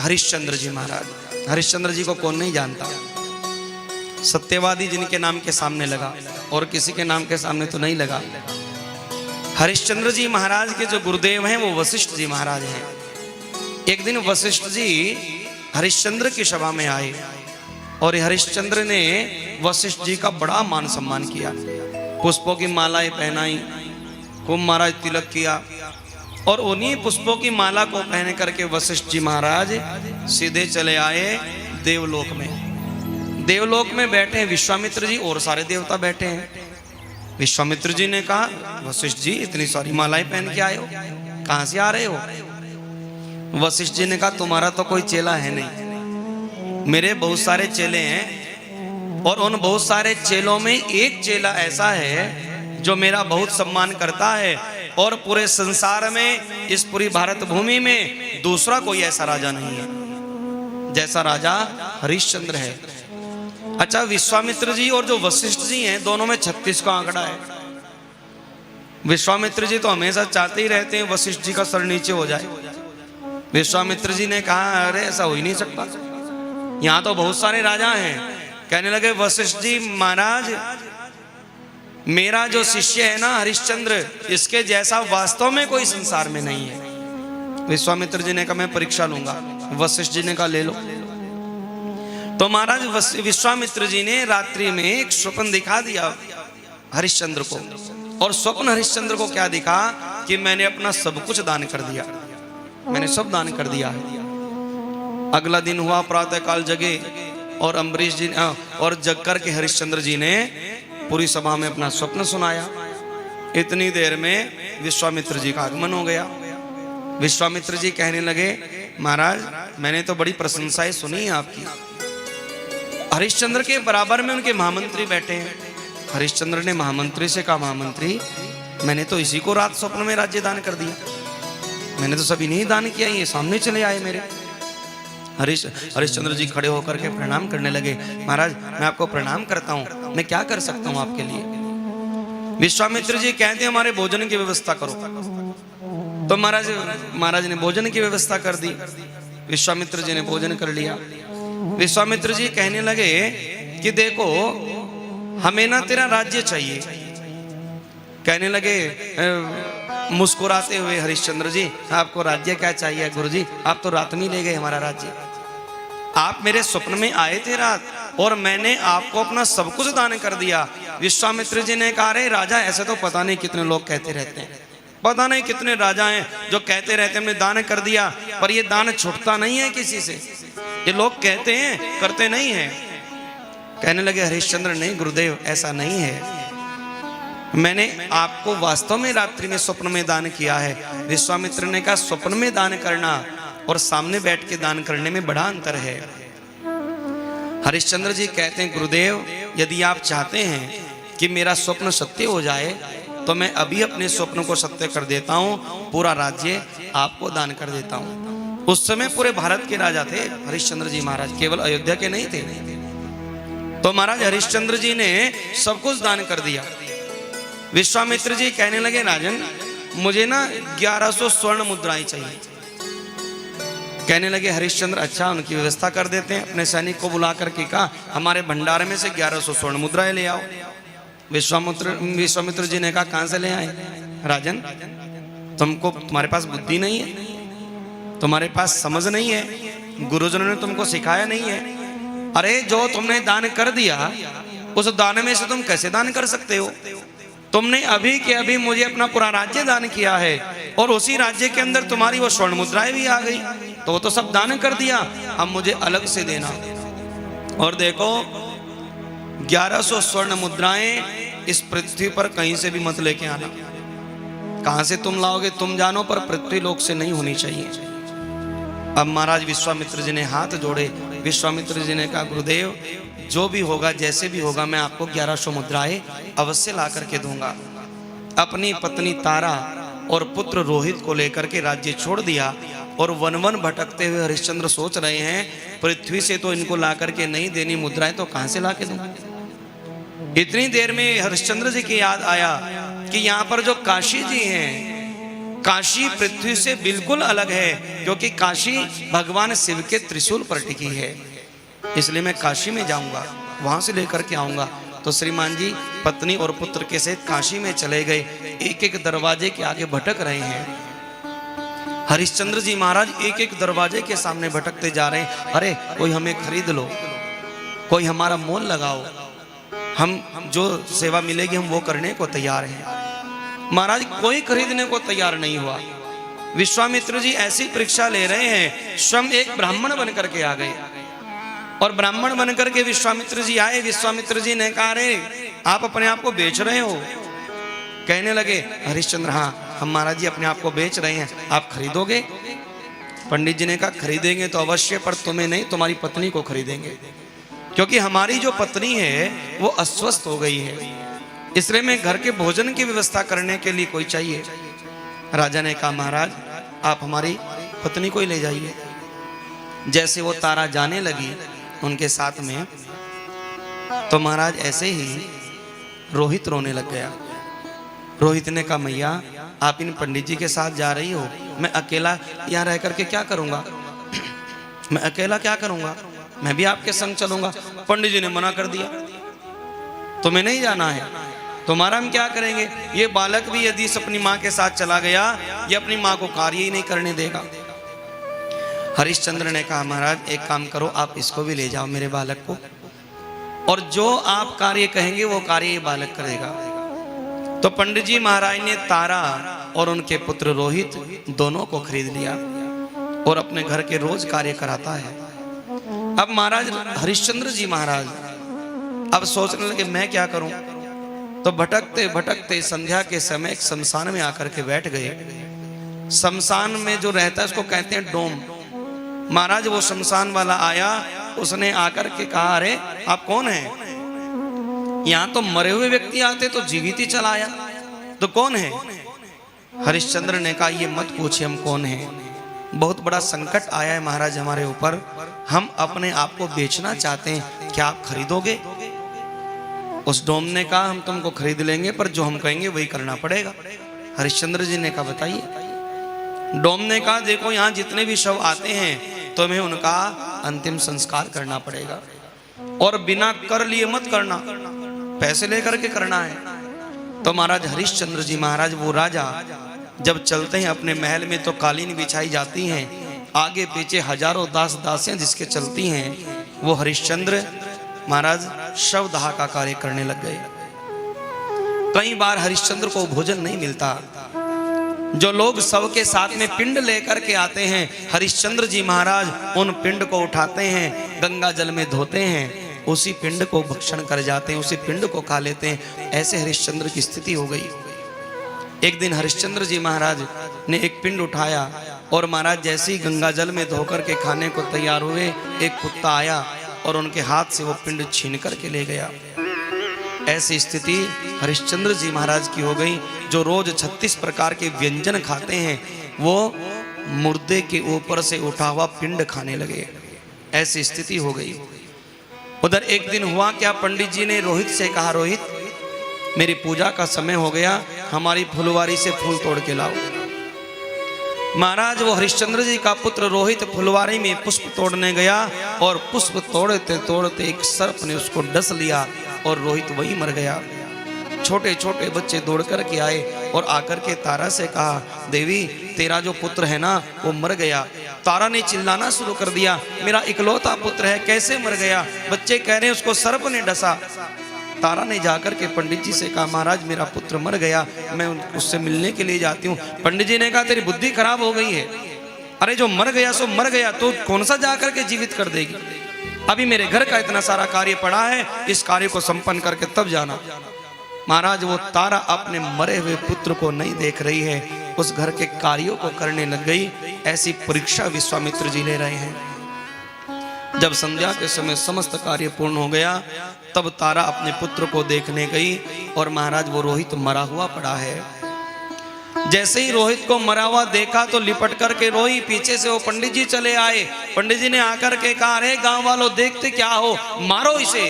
हरिश्चंद्र जी महाराज। हरिश्चंद्र जी को कौन नहीं जानता, सत्यवादी जिनके नाम के सामने लगा और किसी के नाम के सामने तो नहीं लगा। हरिश्चंद्र जी महाराज के जो गुरुदेव हैं वो वशिष्ठ जी महाराज हैं। एक दिन वशिष्ठ जी हरिश्चंद्र की सभा में आए और हरिश्चंद्र ने वशिष्ठ जी का बड़ा मान सम्मान किया, पुष्पों की मालाएं पहनाई, खूब महाराज तिलक किया। और उन्हीं पुष्पों की माला को पहन करके वशिष्ठ जी महाराज सीधे चले आए देवलोक में। देवलोक में बैठे विश्वामित्र जी और सारे देवता बैठे हैं। विश्वामित्र जी ने कहा, वशिष्ठ जी इतनी सारी मालाएं पहन के आए हो, कहां से आ रहे हो? वशिष्ठ जी ने कहा, तुम्हारा तो कोई चेला है नहीं, मेरे बहुत सारे चेले हैं और उन बहुत सारे चेलों में एक चेला ऐसा है जो मेरा बहुत सम्मान करता है और पूरे संसार में, इस पूरी भारत भूमि में दूसरा कोई ऐसा राजा नहीं है जैसा राजा हरिश्चंद्र है। अच्छा, विश्वामित्र जी और जो वशिष्ठ जी हैं दोनों में 36 का आंकड़ा है। विश्वामित्र जी तो हमेशा चाहते ही रहते हैं वशिष्ठ जी का सर नीचे हो जाए। विश्वामित्र जी ने कहा, अरे ऐसा हो ही नहीं सकता, यहां तो बहुत सारे राजा हैं। कहने लगे वशिष्ठ जी महाराज, मेरा जो शिष्य है ना हरिश्चंद्र, इसके जैसा वास्तव में कोई संसार में नहीं है। विश्वामित्र जी ने कहा, मैं परीक्षा लूंगा। वशिष्ठ जी ने कहा, ले लो। तो महाराज विश्वामित्र जी ने रात्रि में एक स्वप्न दिखा दिया हरिश्चंद्र को। और स्वप्न हरिश्चंद्र को क्या दिखा कि मैंने अपना सब कुछ दान कर दिया, मैंने सब दान कर दिया है। अगला दिन हुआ, प्रातः काल जगे और अम्बरीश जी और जग कर के हरिश्चंद्र जी ने पूरी सभा में अपना स्वप्न सुनाया। इतनी देर में विश्वामित्र जी का आगमन हो गया। विश्वामित्र जी कहने लगे, महाराज मैंने तो बड़ी प्रशंसाएं सुनी है आपकी। हरिश्चंद्र के बराबर में उनके महामंत्री बैठे हैं। हरिश्चंद्र ने महामंत्री से कहा, महामंत्री मैंने तो इसी को रात स्वप्न में राज्य दान कर दिया, मैंने तो सभी नहीं दान किया, ये सामने चले आए मेरे। हरिश्चंद्र जी खड़े होकर के प्रणाम करने लगे। महाराज मैं आपको प्रणाम करता हूँ, मैं क्या कर सकता हूँ आपके लिए? विश्वामित्र जी कहते हैं, हमारे भोजन की व्यवस्था करो। तो महाराज ने भोजन की व्यवस्था कर दी। विश्वामित्र जी ने भोजन कर लिया। विश्वामित्र जी कहने लगे कि देखो हमें ना तेरा राज्य चाहिए। कहने लगे मुस्कुराते हुए, हरिश्चंद्र जी आपको राज्य क्या चाहिए गुरुजी, आप तो रात में ले गए हमारा राज्य। आप मेरे स्वप्न में आए थे रात और मैंने आपको अपना सब कुछ दान कर दिया। विश्वामित्र जी ने कहा, रे राजा ऐसे तो पता नहीं कितने लोग कहते रहते हैं, पता नहीं कितने राजा हैं जो कहते रहते हैं हमने दान कर दिया, पर ये दान छूटता नहीं है किसी से। ये लोग कहते हैं करते नहीं है। कहने लगे हरिश्चंद्र, नहीं गुरुदेव ऐसा नहीं है, मैंने आपको वास्तव में रात्रि में स्वप्न में दान किया है। विश्वामित्र ने कहा, स्वप्न में दान करना और सामने बैठ के दान करने में बड़ा अंतर है। हरिश्चंद्र जी कहते हैं, गुरुदेव यदि आप चाहते हैं कि मेरा स्वप्न सत्य हो जाए तो मैं अभी अपने स्वप्न को सत्य कर देता हूँ, पूरा राज्य आपको दान कर देता हूँ। उस समय पूरे भारत के राजा थे हरिश्चंद्र जी महाराज, केवल अयोध्या के नहीं थे। तो महाराज हरिश्चंद्र जी ने सब कुछ दान कर दिया। विश्वामित्र जी कहने लगे, राजन मुझे ना 1100 स्वर्ण मुद्राएं चाहिए। कहने लगे हरिश्चंद्र, अच्छा उनकी व्यवस्था कर देते हैं। अपने सैनिक को बुला करके कहा, हमारे भंडारे में से 1100 स्वर्ण मुद्राएं ले आओ। विश्वामित्र जी ने कहा, कहां से ले आए? राजन तुम्हारे पास बुद्धि नहीं है, तुम्हारे पास समझ नहीं है, गुरुजनों ने तुमको सिखाया नहीं है। अरे जो तुमने दान कर दिया उस दान में से तुम कैसे दान कर सकते हो? तुमने अभी के अभी मुझे अपना पूरा राज्य दान किया है और उसी राज्य के अंदर तुम्हारी वो स्वर्ण मुद्राएं भी आ गई, तो वो तो सब दान कर दिया, अब मुझे अलग से देना। और देखो 1100 स्वर्ण मुद्राएं इस पृथ्वी पर कहीं से भी मत लेके आना, कहां से तुम लाओगे तुम जानो, पर पृथ्वी लोक से नहीं होनी चाहिए। अब महाराज विश्वामित्र जी ने हाथ जोड़े। विश्वामित्र जी ने कहा, गुरुदेव जो भी होगा जैसे भी होगा मैं आपको 1100 मुद्राएं अवश्य ला करके दूंगा। अपनी पत्नी तारा और पुत्र रोहित को लेकर के राज्य छोड़ दिया और वन वन भटकते हुए हरिश्चंद्र सोच रहे हैं, पृथ्वी से तो इनको ला करके नहीं देनी मुद्राएं, तो कहां से ला के दूं? इतनी देर में हरिश्चंद्र जी की याद आया कि यहाँ पर जो काशी जी हैं काशी पृथ्वी से बिल्कुल अलग है, क्योंकि काशी भगवान शिव के त्रिशूल पर टिकी है। इसलिए मैं काशी में जाऊंगा, वहां से लेकर के आऊंगा। तो श्रीमान जी पत्नी और पुत्र के साथ काशी में चले गए। एक एक दरवाजे के आगे भटक रहे हैं। हरिश्चंद्र जी महाराज एक एक दरवाजे के सामने भटकते जा रहे हैं। अरे कोई हमें खरीद लो, कोई हमारा मोल लगाओ, हम जो सेवा मिलेगी हम वो करने को तैयार हैं। महाराज कोई खरीदने को तैयार नहीं हुआ। विश्वामित्र जी ऐसी परीक्षा ले रहे हैं, स्वयं एक ब्राह्मण बनकर के आ गए। और ब्राह्मण बनकर के विश्वामित्र जी आए। विश्वामित्र जी ने कहा, अरे आप अपने आप को बेच रहे हो? कहने लगे हरिश्चंद्र, हाँ हम महाराज जी अपने आप को बेच रहे हैं, आप खरीदोगे? पंडित जी ने कहा, खरीदेंगे तो अवश्य, पर तुम्हें नहीं, तुम्हारी पत्नी को खरीदेंगे, क्योंकि हमारी जो पत्नी है वो अस्वस्थ हो गई है, इसलिए मैं घर के भोजन की व्यवस्था करने के लिए कोई चाहिए। राजा ने कहा, महाराज आप हमारी पत्नी को ही ले जाइए। जैसे वो तारा जाने लगी उनके साथ में, तो महाराज ऐसे ही रोहित रोने लग गया। रोहित ने कहा, मैया आप इन पंडित जी के साथ जा रही हो, मैं अकेला यहाँ रह करके क्या करूँगा? मैं अकेला क्या करूँगा? मैं भी आपके संग चलूँगा। पंडित जी ने मना कर दिया, तुम्हें नहीं जाना है, तुम्हारा हम क्या करेंगे? ये बालक भी यदि अपनी माँ के साथ चला गया, ये अपनी माँ को कार्य ही नहीं करने देगा। हरिश्चंद्र ने कहा, महाराज एक काम करो, आप इसको भी ले जाओ, मेरे बालक को, और जो आप कार्य कहेंगे वो कार्य ये बालक करेगा। तो पंडित जी महाराज ने तारा और उनके पुत्र रोहित दोनों को खरीद लिया और अपने घर के रोज कार्य कराता है। अब महाराज हरिश्चंद्र जी महाराज अब सोचने लगे, मैं क्या करूं? तो भटकते भटकते संध्या के समय एक शमशान में आकर के बैठ गए। शमशान में जो रहता है उसको कहते हैं डोम। महाराज वो शमशान वाला आया, उसने आकर के कहा, अरे आप कौन हैं? यहाँ तो मरे हुए व्यक्ति आते, तो जीवित ही चला आया, तो कौन है? हरिश्चंद्र ने कहा, ये मत पूछिए हम कौन हैं, बहुत बड़ा संकट आया है महाराज हमारे ऊपर, हम अपने आप को बेचना चाहते हैं, क्या आप खरीदोगे? उस डोम ने कहा, हम तुमको खरीद लेंगे, पर जो हम कहेंगे वही करना पड़ेगा। हरिश्चंद्र जी ने कहा, बताइए। डोम ने कहा, देखो यहाँ जितने भी शव आते हैं तुम्हें उनका अंतिम संस्कार करना पड़ेगा, और बिना कर लिए मत करना, पैसे लेकर के करना है। तो महाराज हरिश्चंद्र जी महाराज वो राजा जब चलते हैं अपने महल में तो कालीन बिछाई जाती हैं, आगे पीछे हजारों दास दासियां जिसके चलती हैं, वो हरिश्चंद्र महाराज शवदाह का कार्य करने लग गए। कई बार हरिश्चंद्र को भोजन नहीं मिलता। जो लोग शव के साथ में पिंड लेकर के आते हैं, हरिश्चंद्र जी महाराज उन पिंड को उठाते हैं, गंगा जल में धोते हैं, उसी पिंड को भक्षण कर जाते हैं, उसी पिंड को खा लेते हैं। ऐसे हरिश्चंद्र की स्थिति हो गई। एक दिन हरिश्चंद्र जी महाराज ने एक पिंड उठाया और महाराज जैसे ही गंगा जल में धोकर के खाने को तैयार हुए, एक कुत्ता आया और उनके हाथ से वो पिंड छीन करके ले गया। ऐसी स्थिति हरिश्चंद्र जी महाराज की हो गई। जो रोज 36 प्रकार के व्यंजन खाते हैं, वो मुर्दे के ऊपर से उठा हुआ पिंड खाने लगे। ऐसी स्थिति हो गई। उधर एक दिन हुआ क्या, पंडित जी ने रोहित से कहा, रोहित मेरी पूजा का समय हो गया, हमारी फुलवारी से फूल तोड़ के लाओ। महाराज वो हरिश्चंद्र जी का पुत्र रोहित फुलवारी में पुष्प तोड़ने गया और पुष्प तोड़ते तोड़ते एक सर्प ने उसको डस लिया और रोहित वही मर गया। छोटे छोटे बच्चे दौड़ कर के आए और आकर के तारा से कहा, देवी तेरा जो पुत्र है ना वो मर गया। तारा ने चिल्लाना शुरू कर दिया, मेरा इकलौता पुत्र है, कैसे मर गया? बच्चे कह रहे हैं उसको सर्प ने डसा। तारा ने जाकर के पंडित जी से कहा, महाराज मेरा पुत्र मर गया, मैं उससे मिलने के लिए जाती हूँ। पंडित जी ने कहा, तेरी बुद्धि खराब हो गई है, अरे जो मर गया सो मर गया, तो कौन सा जाकर के जीवित कर देगी? अभी मेरे घर का इतना सारा कार्य पड़ा है, इस कार्य को संपन्न करके तब जाना। महाराज वो तारा अपने मरे हुए पुत्र को नहीं देख रही है, उस घर के कार्यों को करने लग गई। ऐसी परीक्षा विश्वामित्र जी ले रहे हैं। जब संध्या के समय समस्त कार्य पूर्ण हो गया, तब तारा अपने पुत्र को देखने गई और महाराज वो रोहित मरा हुआ पड़ा है। जैसे ही रोहित को मरा हुआ देखा तो लिपट करके रोई। पीछे से वो पंडित जी चले आए। पंडित जी ने आकर के कहा, अरे गांव वालों देखते क्या हो, मारो इसे।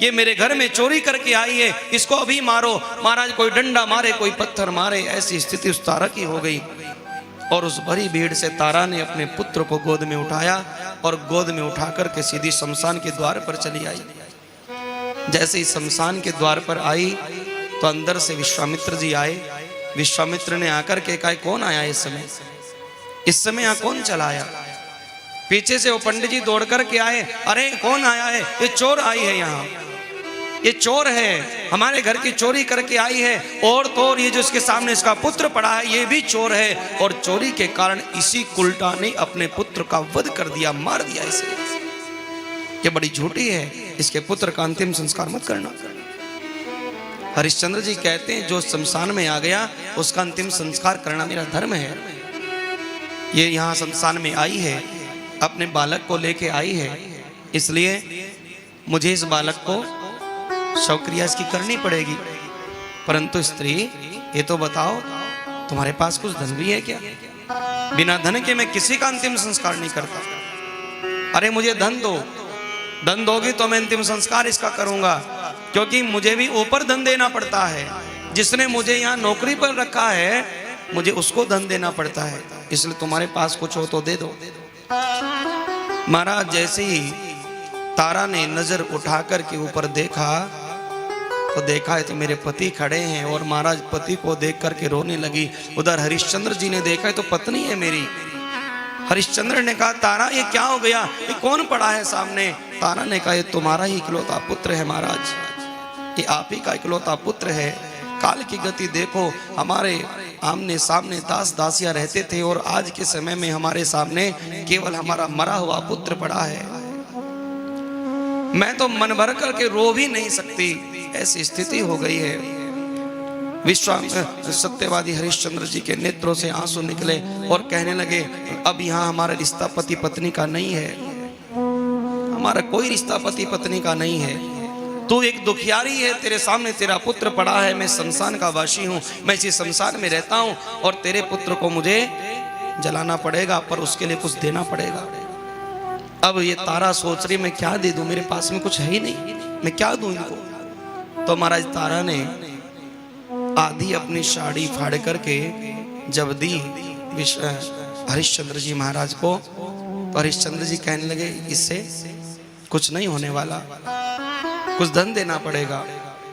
ये मेरे घर में चोरी करके आई है, इसको अभी मारो। महाराज कोई डंडा मारे, कोई पत्थर मारे, ऐसी स्थिति उस तारा की हो गई। और उस भरी भीड़ से तारा ने अपने पुत्र को गोद में उठाया और गोद में उठा करके सीधी शमशान के द्वार पर चली आई। जैसे ही शमशान के द्वार पर आई तो अंदर से विश्वामित्र जी आए। विश्वामित्र ने आकर के कहा, कौन आया इस समय यहाँ कौन चला आया? पीछे से वो पंडित जी दौड़ कर के आए, अरे कौन आया है? ये चोर आई है, यहाँ ये चोर है, हमारे घर की चोरी करके आई है। और तो और ये जो इसके सामने इसका पुत्र पड़ा है ये भी चोर है, और चोरी के कारण इसी कुलटा ने अपने पुत्र का वध कर दिया, मार दिया इसे। ये बड़ी झूठी है, इसके पुत्र का अंतिम संस्कार मत करना। हरिश्चंद्र जी कहते हैं, जो शमशान में आ गया उसका अंतिम संस्कार करना मेरा धर्म है। ये यहाँ शमशान में आई है, अपने बालक को लेके आई है, इसलिए मुझे इस बालक को शवक्रिया इसकी करनी पड़ेगी। परंतु स्त्री, ये तो बताओ तुम्हारे पास कुछ धन भी है क्या? बिना धन के मैं किसी का अंतिम संस्कार नहीं करता। अरे मुझे धन दो, धन दोगी तो मैं अंतिम संस्कार इसका करूंगा, क्योंकि मुझे भी ऊपर धन देना पड़ता है। जिसने मुझे यहाँ नौकरी पर रखा है मुझे उसको धन देना पड़ता है, इसलिए तुम्हारे पास कुछ हो तो दे दो। महाराज जैसे ही तारा ने नजर उठाकर के ऊपर देखा तो देखा है तो मेरे पति खड़े हैं, और महाराज पति को देख करके रोने लगी। उधर हरिश्चंद्र जी ने देखा है तो पत्नी है मेरी। हरिश्चंद्र ने कहा, तारा ये क्या हो गया, ये कौन पड़ा है सामने? तारा ने कहा, ये तुम्हारा ही इकलौता पुत्र है महाराज, ये आप ही का इकलौता पुत्र है। काल की गति देखो, हमारे आमने सामने दास दासियां रहते थे और आज के समय में हमारे सामने केवल हमारा मरा हुआ पुत्र पड़ा है। मैं तो मन भर करके रो भी नहीं सकती, ऐसी स्थिति हो गई है। सत्यवादी हरिश्चंद्र जी के नेत्रों से आंसू निकले और कहने लगे, अब यहाँ हमारा रिश्ता पति पत्नी का नहीं है, हमारा कोई रिश्ता पति पत्नी का नहीं है। तू एक दुखियारी है, तेरे सामने तेरा पुत्र पड़ा है, मैं शमशान का वासी हूँ, मैं इसी शमशान में रहता हूँ, और तेरे पुत्र को मुझे जलाना पड़ेगा, पर उसके लिए कुछ देना पड़ेगा। अब ये तारा सोच रही मैं क्या दे दूं, मेरे पास में कुछ है ही नहीं, मैं क्या दूं इनको? तो महाराज तारा ने आधी अपनी साड़ी फाड़ करके जब दी हरिश्चंद्र जी महाराज को, तो हरिश्चंद्र जी कहने लगे, इससे कुछ नहीं होने वाला, कुछ धन देना पड़ेगा।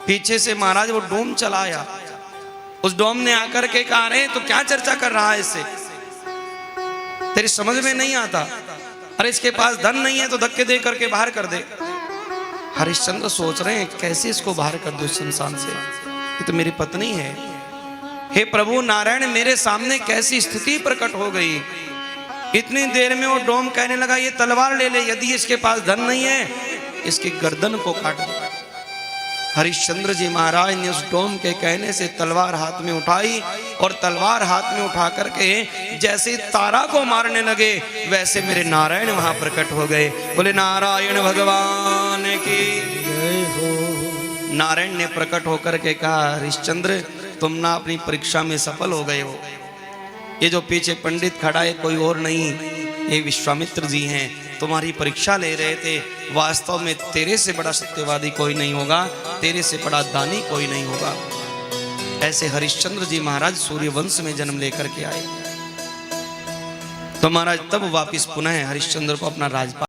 पीछे से महाराज वो डोम चलाया, उस डोम ने आकर के कहा, अरे तो क्या चर्चा कर रहा है इससे, तेरी समझ में नहीं आता, अरे इसके पास धन नहीं है तो धक्के दे करके बाहर कर दे। हरिश्चंद्र सोच रहे हैं कैसे इसको बाहर कर दो शमशान से, ये तो मेरी पत्नी है। हे प्रभु नारायण, मेरे सामने कैसी स्थिति प्रकट हो गई। इतनी देर में वो डोम कहने लगा, ये तलवार ले ले, यदि इसके पास धन नहीं है इसकी गर्दन को काट दो। हरिश्चंद्र जी महाराज ने उस डोम के कहने से तलवार हाथ में उठाई, और तलवार हाथ में उठा करके जैसे तारा को मारने लगे वैसे मेरे नारायण वहां प्रकट हो गए। बोले नारायण भगवान की जय हो। नारायण ने प्रकट होकर के कहा, हरिश्चंद्र तुम ना अपनी परीक्षा में सफल हो गए हो। ये जो पीछे पंडित खड़ा है कोई और नहीं, ये विश्वामित्र जी हैं, तुम्हारी परीक्षा ले रहे थे। वास्तव में तेरे से बड़ा सत्यवादी कोई नहीं होगा, तेरे से बड़ा दानी कोई नहीं होगा। ऐसे हरिश्चंद्र जी महाराज सूर्य वंश में जन्म लेकर के आए। तो महाराज तब वापिस पुनः हरिश्चंद्र को अपना राजपाट